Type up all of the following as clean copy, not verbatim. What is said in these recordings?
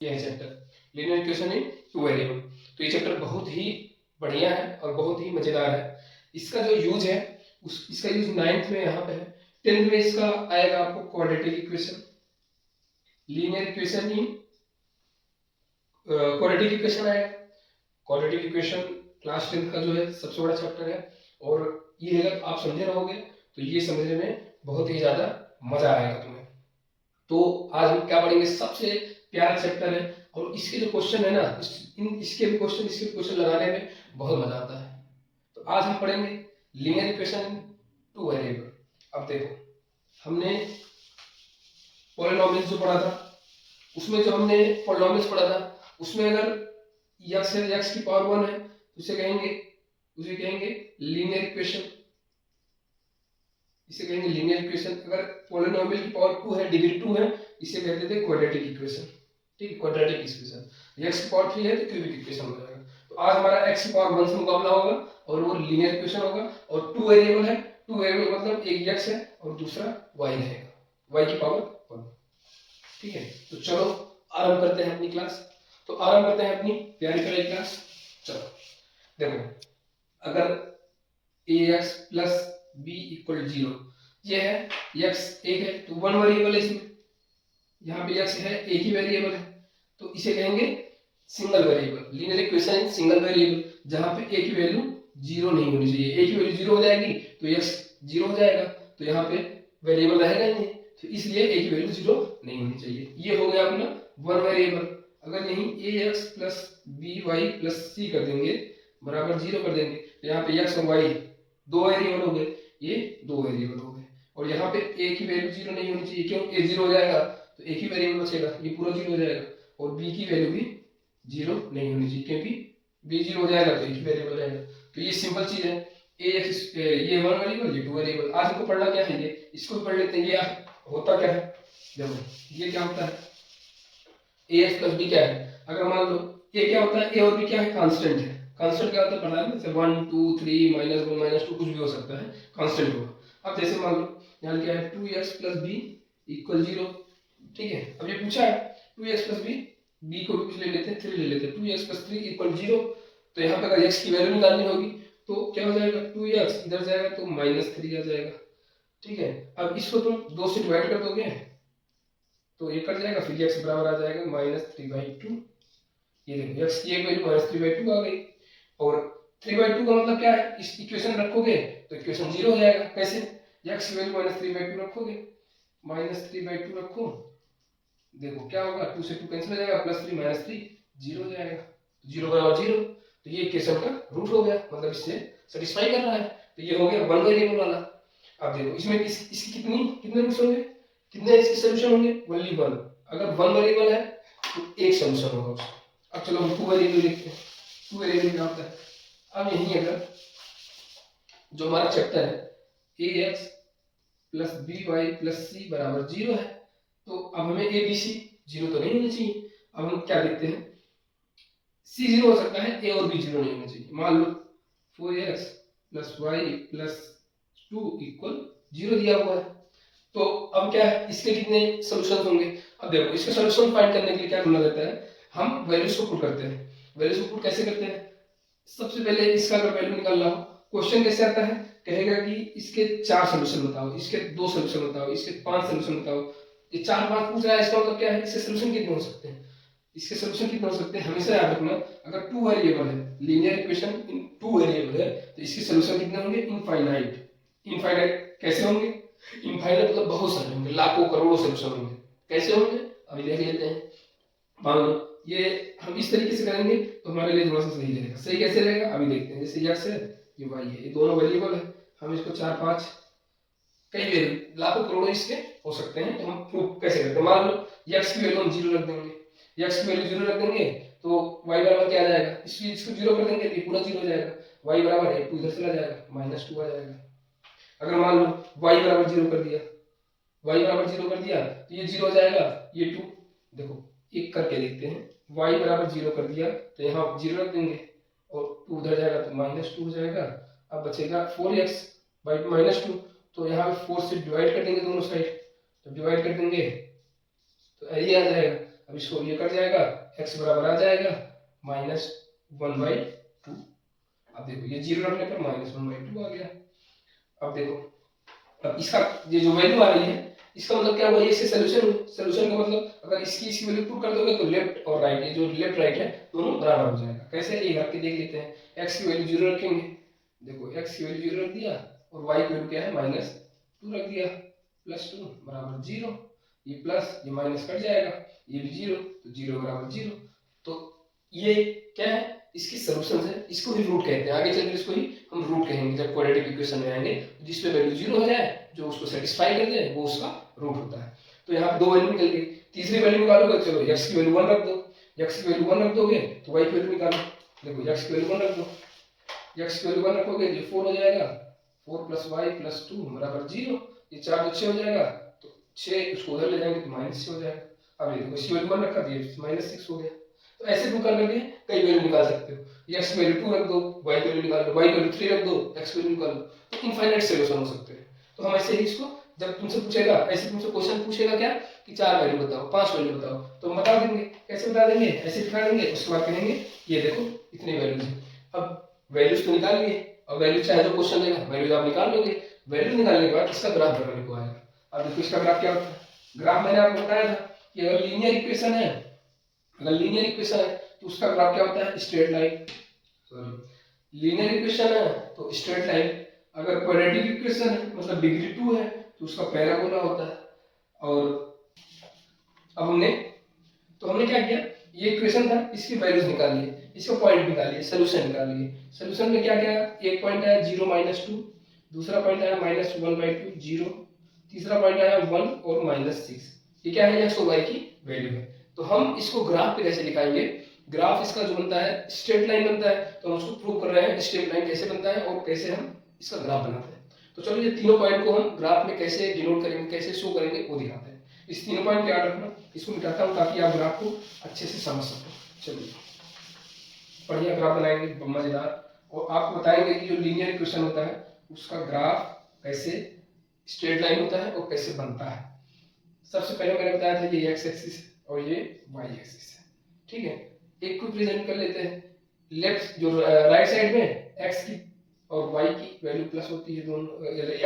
ये है chapter linear equation in two variable. तो ये चैप्टर बहुत ही बढ़िया है और बहुत ही मजेदार है। इसका जो यूज है इसका यूज 9th में यहाँ पे है। 10th में इसका आएगा आपको quadratic equation, linear equation in quadratic equation आएगा। क्वाड्रेटिक इक्वेशन क्लास 10th का जो है सबसे बड़ा चैप्टर है और ये अगर आप समझे रहोगे तो ये समझने में बहुत ही ज्यादा मजा आएगा तुम्हें। तो आज हम क्या पढ़ेंगे, सबसे प्यारा चैप्टर है और इसके जो क्वेश्चन है ना इसके भी क्वेश्चन लगाने में बहुत मजा आता है। तो आज हम पढ़ेंगे लीनियर इक्वेशन टू वेरिएबल। अब देखो हमने पॉलिनोमियल्स जो पढ़ा था उसमें जो हमने पॉलिनोमियल्स पढ़ा था उसमें अगर x है x की पावर 1 है तो उसे कहेंगे लीनियर इक्वेशन, इसे कहेंगे लीनियर इक्वेशन। अगर पॉलिनोमियल की पावर 2 है, डिग्री 2 है, इसे कहते थे क्वाड्रेटिक इक्वेशन। ठीक है, क्वाड्रेटिक इक्वेशन। x की पावर 3 है तो क्यूबिक इक्वेशन हो जाएगा। तो आज हमारा x की पावर 1 से मुकाबला होगा और वो लीनियर इक्वेशन होगा और 2 वेरिएबल है। 2 वेरिएबल मतलब एक x है और दूसरा y रहेगा, y की पावर 1। ठीक है, तो चलो आरंभ करते हैं अपनी क्लास। तो आरंभ करते हैं अपनी प्यारी प्यारी क्लास। चलो देखो, अगर ax प्लस b इक्वल 0, ये है x एक है तो 1 वेरिएबल है इसमें, यहाँ पे x है एक ही वेरिएबल है तो इसे कहेंगे single variable. Linear equation single variable, जहां पे a की वैल्यू 0 नहीं होनी चाहिए। a की वैल्यू 0 हो जाएगी तो x 0 हो जाएगा, तो यहाँ पे वेरिएबल रहेगा ही नहीं, तो इसलिए a की वैल्यू 0 नहीं होनी चाहिए। ये हो गया अपना 1 वेरिएबल। अगर यही ax plus by plus c कर देंगे बराबर 0 कर देंगे तो यहाँ पे x और y दो वेरिएबल हो गए, ये दो वेरिएबल हो गए। और यहाँ पे a की वैल्यू 0 नहीं होनी चाहिए, क्यों? a 0 हो जाएगा तो एक ही वेरिएबल बचेगा, ये पूरा 0 हो जाएगा। और b की वैल्यू भी 0 नहीं होनी चाहिए, क्योंकि b 0 हो जाएगा तो एक ही वेरिएबल रहेगा। तो ये सिंपल चीज है। ये 1 वेरिएबल, ये 2 वेरिएबल। आज हमको पढ़ना क्या है, ये इसको भी पढ़ लेते हैं। ये होता क्या है, देखो ये क्या होता है, ax प्लस b क्या है। अगर मान लो a क्या होता है, a और b क्या है, कांस्टेंट है। कांस्टेंट क्या होता है पढ़ा है, जैसे 1 2 3 -1 -2 कुछ भी हो सकता है, कांस्टेंट होगा। अब जैसे मान लो यहाँ क्या है 2x प्लस b इक्वल 0। ठीक है, अब ये पूछा है 2x प्लस b, b को भी कुछ ले लेते हैं, 3 ले लेते हैं। 2x प्लस 3 इक्वल 0, तो यहाँ पे अगर x की वैल्यू निकालनी होगी तो क्या हो जाएगा, 2x इधर जाएगा तो -3 आ जाएगा। ठीक है, अब इसको तुम 2 से डिवाइड कर दोगे तो ये कट जाएगा, फिर x बराबर आ जाएगा -3/2। ये देखो x की एक वैल्यू -3/2 आ गई। और 3/2 का मतलब क्या है, इस इक्वेशन रखोगे तो इक्वेशन 0 हो जाएगा। कैसे, x की वैल्यू -3/2 रखोगे, -3/2 रखो, देखो क्या होगा, 2 से 2 कैंसिल हो जाएगा, +3 -3 0 हो जाएगा, 0 बराबर 0। तो ये इक्वेशन का रूट हो गया, मतलब इससे सेटिस्फाई कर रहा है। तो ये हो गया 1 वेरिएबल वाला। अब देखो इसमें इसकी कितने रूट्स होंगे, कितने इसके सॉल्यूशन होंगे, ओनली 1। अगर 1 वेरिएबल है तो एक सॉल्यूशन होगा उसका। अब चलो हम 2 वेरिएबल लिखते हैं। 2 वेरिएबल क्या होता है, अब यही अगर जो हमारा चैप्टर है ax plus by plus c बराबर 0 है, तो अब हमें a b c 0 तो नहीं होनी चाहिए। अब हम क्या देखते हैं, c 0 हो सकता है, a और b 0 नहीं होना चाहिए। मान लो 4x plus y plus 2 equal 0 दिया हुआ है, तो अब क्या है, इसके कितने सॉल्यूशंस होंगे। अब देखो इसके सॉल्यूशन फाइंड करने के लिए क्या करना रहता है, हम वैल्यूज को पुट करते हैं। वैल्यूज को पुट कैसे करते हैं, सबसे पहले इसका अगर वैल्यू निकालना हो, क्वेश्चन कैसे आता है, कहेगा कि इसके 4 सॉल्यूशन बताओ, इसके 2 सॉल्यूशन बताओ, इसके 5 सॉल्यूशन बताओ। ये 4 5 पूछ रहा है, इसका मतलब क्या है, इसके सॉल्यूशन कितने हो सकते हैं, इसके सॉल्यूशन कितने हो सकते हैं। हमेशा याद रखना, अगर 2 वेरिएबल है, लीनियर इक्वेशन इन 2 वेरिएबल है, तो इसके सॉल्यूशन कितने होंगे, इनफाइनाइट। इनफाइनाइट कैसे होंगे, इनफाइनाइट मतलब बहुत सारे होंगे, लाखों करोड़ों सॉल्यूशन होंगे। कैसे होंगे अभी देख लेते हैं। मान लो ये हम इस तरीके से करेंगे तो हमारे लिए थोड़ा सा सही रहेगा। सही कैसे रहेगा अभी देखते हैं। जैसे x है, ये y है, ये दोनों वेरिएबल है, हम इसको 4 5 कई वेरिएबल लाखों करोड़ों इसके हो सकते हैं। तो हम प्रूव कैसे करते हैं, मान लो x की वैल्यू हम 0 रख देंगे, x की वैल्यू 0 रख देंगे तो y बराबर क्या आ जाएगा, इसको 0 कर देंगे तो पूरा 0 हो जाएगा, y बराबर है 2 इधर चला जाएगा, -2 आ जाएगा। अगर मान लो y बराबर 0 कर दिया, y बराबर 0 कर दिया तो ये 0 हो जाएगा, ये 2। देखो एक करके देखते हैं, y बराबर 0 कर दिया तो यहाँ 0 रख देंगे और 2 उधर जाएगा तो -2 हो जाएगा। अब बचेगा 4x बाई -2, तो यहाँ पे 4 से डिवाइड कर देंगे दोनों साइड, तो डिवाइड कर देंगे तो ये आ जाएगा। अब इसको ये कट जाएगा, x बराबर आ जाएगा -1/2। अब देखो ये 0 रखने पर -1/2 आ गया। अब देखो, अब इसका ये जो वैल्यू आ रही है इसका मतलब क्या हुआ, ये इससे सोल्यूशन, सोल्यूशन का मतलब अगर इसकी वैल्यू पुट कर दोगे तो लेफ्ट और राइट, ये जो लेफ्ट राइट है दोनों बराबर हो जाएगा। कैसे, ये रख के देख लेते हैं। x की वैल्यू 0 रखेंगे, देखो x की वैल्यू 0 रख दिया और y की वैल्यू क्या है -2 रख दिया, +2 बराबर 0। ये प्लस ये माइनस कट जाएगा, ये भी 0, तो 0 बराबर 0। तो ये क्या है, इसकी सॉल्यूशन है, इसको ही रूट कहते हैं। आगे चलकर इसको ही हम रूट कहेंगे जब क्वाड्रेटिक इक्वेशन में आएंगे, जिस पे वैल्यू 0 हो जाए, जो उसको सेटिस्फाई कर दे, वो उसका रूट होता है। तो यहाँ पे 2 वैल्यू निकल गई, तीसरी वैल्यू निकालोगे, चलो x की वैल्यू 1 रख दो, x की वैल्यू 1 रख दोगे तो y की वैल्यू निकालो। देखो x की वैल्यू 1 रख दो, x की वैल्यू 1 रखोगे ये 4 हो जाएगा, 4 + y + 2 बराबर 0। ये 4 तो 6 हो जाएगा, तो 6 उसको उधर ले जाएंगे तो -6 हो जाएगा। अब ये देखो इसकी वैल्यू 1 रखा दिया, -6 हो गया। तो ऐसे टू करके कई वैल्यू निकाल सकते हो। x की वैल्यू 2 रख दो, y की वैल्यू निकाल लो, y की वैल्यू 3 रख दो, x की वैल्यू निकाल लो। तो इनफाइनाइट सॉल्यूशन हो सकते हैं। तो हम ऐसे ही इसको, जब तुमसे पूछेगा, ऐसे तुमसे क्वेश्चन पूछेगा क्या कि 4 वैल्यू बताओ, 5 वैल्यू बताओ, तो हम बता देंगे। कैसे बता देंगे, ऐसे दिखा देंगे, उसके बाद कहेंगे ये देखो इतनी वैल्यूज है। अब वैल्यूज तो निकाल लिए, अब वैल्यू चाहे जो क्वेश्चन देगा वैल्यूज आप निकाल लोगे। वैल्यू निकालने के बाद इसका ग्राफ बनाने को आएगा। अब देखो इसका ग्राफ क्या होता है। ग्राफ मैंने आपको बताया था कि अगर लीनियर इक्वेशन है, अगर लीनियर इक्वेशन है तो उसका ग्राफ क्या होता है, straight line. Sorry, linear equation है तो स्ट्रेट लाइन। अगर क्वाड्रेटिक इक्वेशन है मतलब डिग्री 2 है तो उसका पैराबोला होता है। और अब हमने क्या किया, ये इक्वेशन था, इसकी वैल्यूज निकाल लिए, इसका पॉइंट निकाल लिए, सॉल्यूशन निकाल लिए। सॉल्यूशन में क्या क्या, एक पॉइंट आया 0 -2, दूसरा पॉइंट आया -1/2 0, तीसरा पॉइंट आया 1 और -6। ये क्या है, x और y की वैल्यू है। तो हम इसको ग्राफ पे कैसे दिखाएंगे, ग्राफ इसका जो बनता है स्ट्रेट लाइन बनता है। तो हम उसको प्रूव कर रहे हैं स्ट्रेट लाइन कैसे बनता है और कैसे हम इसका ग्राफ बनाते हैं। तो चलो ये तीनों पॉइंट को हम ग्राफ में कैसे डिनोट करेंगे, कैसे शो करेंगे वो दिखाते हैं। इस तीनों पॉइंट याद रखना, इसको मिटाता हूँ ताकि आप ग्राफ को अच्छे से समझ सको। चलिए बढ़िया ग्राफ बनाएंगे मजेदार, और आपको बताएंगे कि जो लीनियर इक्वेशन होता है उसका ग्राफ कैसे स्ट्रेट लाइन होता है और कैसे बनता है। सबसे पहले मैंने बताया था ये x एक्सिस और ये y एक्सिस है, ठीक है। एक को प्रेजेंट कर लेते हैं। लेफ्ट जो राइट साइड में x की और y की वैल्यू प्लस होती है, दोनों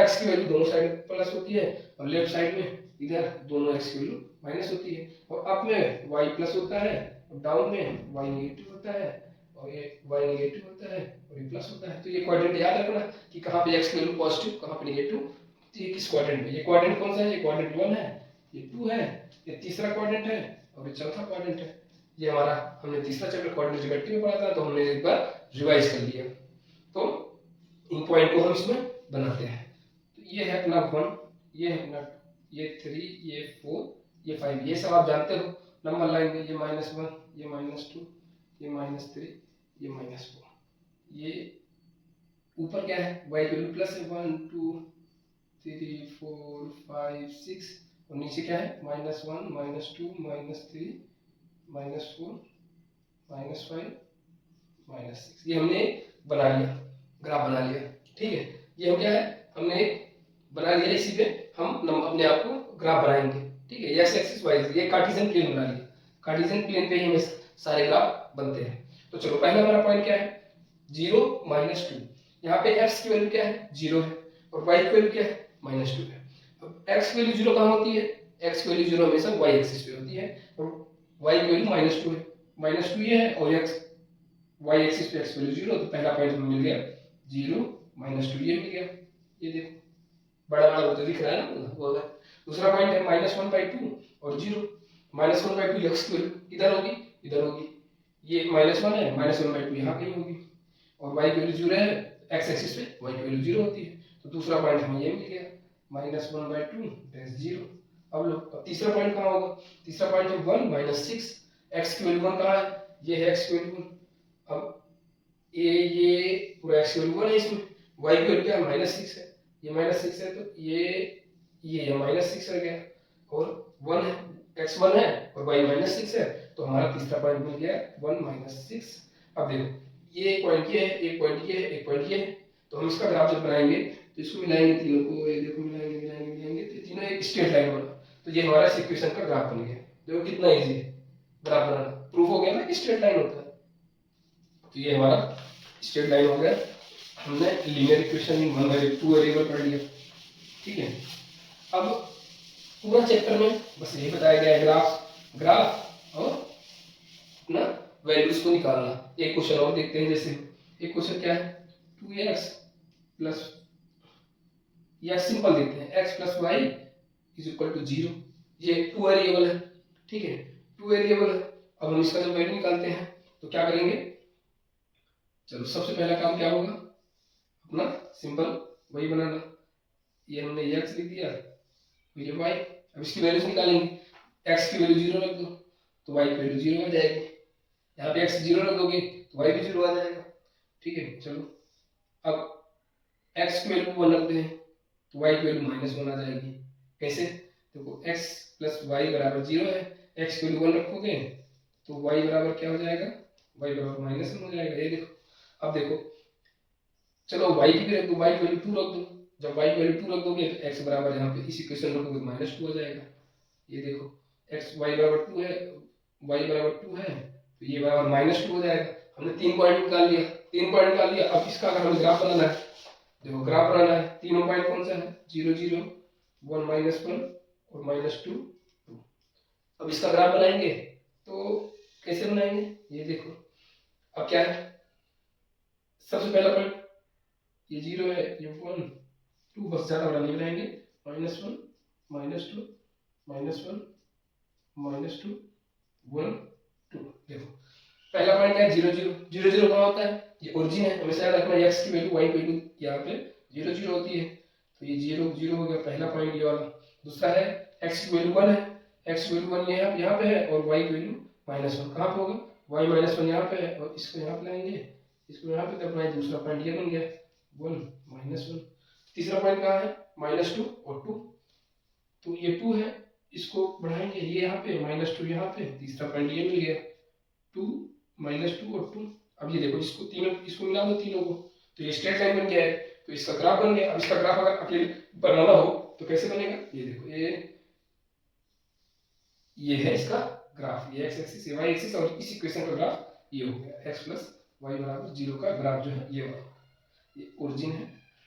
x की वैल्यू दोनों साइड प्लस होती है, और लेफ्ट साइड में इधर दोनों x की वैल्यू माइनस होती है। और अप में y प्लस होता है और डाउन में y नेगेटिव होता है, और ये y नेगेटिव होता है और ये प्लस होता है। तो ये क्वाड्रेंट याद रखना कि कहाँ पे x की वैल्यू पॉजिटिव, कहाँ पे नेगेटिव, ये किस क्वाड्रेंट में। ये क्वाड्रेंट कौन सा है, ये क्वाड्रेंट 1 है, ये 2 है, ये तीसरा क्वाड्रेंट है और ये चौथा क्वाड्रेंट है। ये हमारा हमने तीसरा चैप्टर क्वाड्रेंट ज्योमेट्री में पढ़ा था, तो हमने एक बार रिवाइज कर लिया। तो इन पॉइंट को हम इसमें बनाते हैं। तो ये है अपना 1, ये है अपना 2, ये 3, ये 4, ये 5, ये सब आप जानते हो नंबर लाइन में। ये -1, ये -2, ये -3, ये -4। ये ऊपर क्या है, y की वैल्यू प्लस है 1 2 3 4 5 6, और नीचे क्या है -1 -2 -3 -4 -5 -6। ये हमने बना लिया, ग्राफ बना लिया, ठीक है। ये हो गया है, हमने बना लिया। इसी पे हम अपने आप को ग्राफ बनाएंगे, ठीक है। x एक्सिस y एक्सिस, ये कार्टेशियन प्लेन बना लिया। कार्टेशियन प्लेन पे ही हमें सारे ग्राफ बनते हैं। तो चलो पहला हमारा पॉइंट क्या है, 0 -2। यहाँ पे x की वैल्यू क्या है, 0 है, और y की वैल्यू क्या है, -2 है। अब x की वैल्यू 0 कहाँ होती है, x की वैल्यू 0 हमेशा y एक्सिस पे होती है, और y की वैल्यू -2 है, -2 ये है, और x y एक्सिस पे x की वैल्यू 0। तो पहला पॉइंट हमें मिल गया 0 -2, ये मिल गया। ये देखो बड़ा बड़ा वो तो दिख रहा है ना, वो है। दूसरा पॉइंट है -1/2 और 0। -1/2 x की वैल्यू इधर होगी, इधर होगी। ये -1 है, -1/2 यहाँ कहीं होगी, और y की वैल्यू 0 है, x एक्सिस पे y की वैल्यू 0 होती है। तो दूसरा पॉइंट हमें ये मिल गया -1/2 0। अब लो, अब तीसरा पॉइंट कहाँ होगा, तीसरा पॉइंट है 1 -6। x की वैल्यू 1 कहाँ है, ये है x की वैल्यू 1। अब ये पूरा x की वैल्यू 1 है, इसमें y की वैल्यू क्या है, -6 है, ये -6 है, तो ये -6 रह गया, और 1 है, x 1 है और y -6 है। तो हमारा तीसरा पॉइंट मिल गया 1 -6। अब देखो ये एक पॉइंट ये है, एक पॉइंट ये है, एक पॉइंट ये है। तो हम इसका ग्राफ जब बनाएंगे तो इसको मिलाएंगे तीनों को, ये देखो मिलाएंगे तो तीनों एक स्ट्रेट लाइन बना। तो ये हमारा इस इक्वेशन का ग्राफ बन गया। देखो कितना इजी है, ग्राफ बनाना। प्रूफ हो गया ना कि स्ट्रेट लाइन होता है। तो ये हमारा स्ट्रेट लाइन हो गया। हमने linear equation in one variable two variable पढ़ लिया। ठीक है, अब पूरा चैप्टर में बस यही बताया गया है, ग्राफ और अपना वैल्यूज को निकालना। एक क्वेश्चन और देखते हैं। जैसे एक क्वेश्चन क्या है, 2x प्लस, या सिंपल देखते हैं, x प्लस वाई इज इक्वल टू 0। ये टू वेरिएबल है। ठीक है, टू वेरिएबल है। अब हम इसका जब वैल्यू निकालते हैं तो क्या करेंगे, चलो सबसे पहला काम क्या होगा, अपना सिंपल वही बनाना। ये हमने x लिख दिया, ये y। अब इसकी वैल्यूज निकालेंगे। x की वैल्यू 0 रख दो तो y की वैल्यू 0 आ जाएगी। यहाँ पे x 0 रख दोगे तो y भी 0 आ जाएगा। ठीक है, चलो अब x की वैल्यू 1 रखते हैं तो y की वैल्यू -1 आ जाएगी। कैसे, देखो x प्लस वाई बराबर 0 है, x की वैल्यू 1 रखोगे तो y बराबर क्या हो जाएगा, y बराबर -1 हो जाएगा। ये देखो, अब देखो चलो y की भी रख दो, y की वैल्यू 2 रख दो। जब y की वैल्यू 2 रख दोगे तो x बराबर यहाँ पे इस इक्वेशन रखोगे तो -2 हो जाएगा। ये देखो x y बराबर 2 है, y बराबर 2 है तो ये बराबर -2 हो जाएगा। हमने 3 पॉइंट निकाल लिया, 3 पॉइंट निकाल लिया। अब इसका अगर हमें ग्राफ बनाना है, देखो ग्राफ बनाना है, तीनों पॉइंट कौन सा है, 0 0 1 -1 और -2 2। अब इसका ग्राफ बनाएंगे तो कैसे बनाएंगे, ये देखो। अब क्या है, सबसे पहला पॉइंट ये 0 है, ये 1 2, बस ज्यादा बड़ा नहीं बनाएंगे, -1 -2 -1 -2 1 2। देखो पहला पॉइंट क्या है, 0 0 0 0 कहाँ होता है, ये ओरिजिन है, हमेशा याद रखना। x की वैल्यू y की वैल्यू यहाँ पे 0 0 होती है तो ये 0 0 हो गया पहला पॉइंट ये वाला। दूसरा है x की वैल्यू 1 है, x की वैल्यू 1 यहाँ पे है और y की वैल्यू -1 कहाँ पे होगा, y -1 यहाँ पे है और इसको यहाँ पे लाएंगे, इसको यहाँ पे करना है। दूसरा पॉइंट ये बन गया 1 -1। तीसरा पॉइंट कहाँ है, -2 और 2, तो ये 2 है, इसको बढ़ाएंगे, ये यहाँ पे -2 यहाँ पे, तीसरा पॉइंट ये मिल गया 2 -2 और 2। अब ये देखो इसको तीनों, इसको मिला दो तीनों को तो ये स्ट्रेट लाइन बन गया है। तो इसका ग्राफ बन गया। अब इसका ग्राफ अगर अकेले बनाना हो तो कैसे बनेगा, ये देखो, ये है इसका ग्राफ, ये x एक्सिस y एक्सिस और इस इक्वेशन का ग्राफ ये हो गया, x प्लस वाई बराबर 0 का ग्राफ जो है ये वाला, ये ओरिजिन है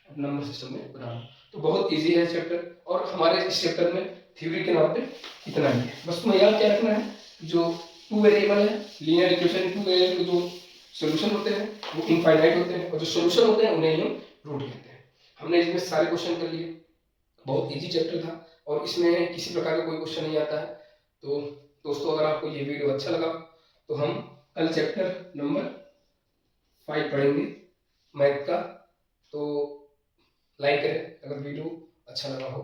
अब नंबर सिस्टम में बनाना। तो बहुत इजी है चैप्टर, और हमारे इस चैप्टर में थ्योरी के नाम पे इतना ही है। बस तुम्हें याद क्या रखना है, जो टू वेरिएबल है, लीनियर इक्वेशन टू वेरिएबल जो सॉल्यूशन होते हैं वो इनफाइनाइट होते हैं, और जो सॉल्यूशन होते हैं उन्हें हम रूट कहते हैं। हमने इसमें सारे क्वेश्चन कर लिए, बहुत इजी चैप्टर था और इसमें किसी प्रकार का कोई क्वेश्चन नहीं आता है। तो दोस्तों अगर आपको ये वीडियो अच्छा लगा तो हम कल चैप्टर नंबर 5 पढ़ेंगे मैथ का। तो लाइक करें अगर वीडियो अच्छा लगा हो।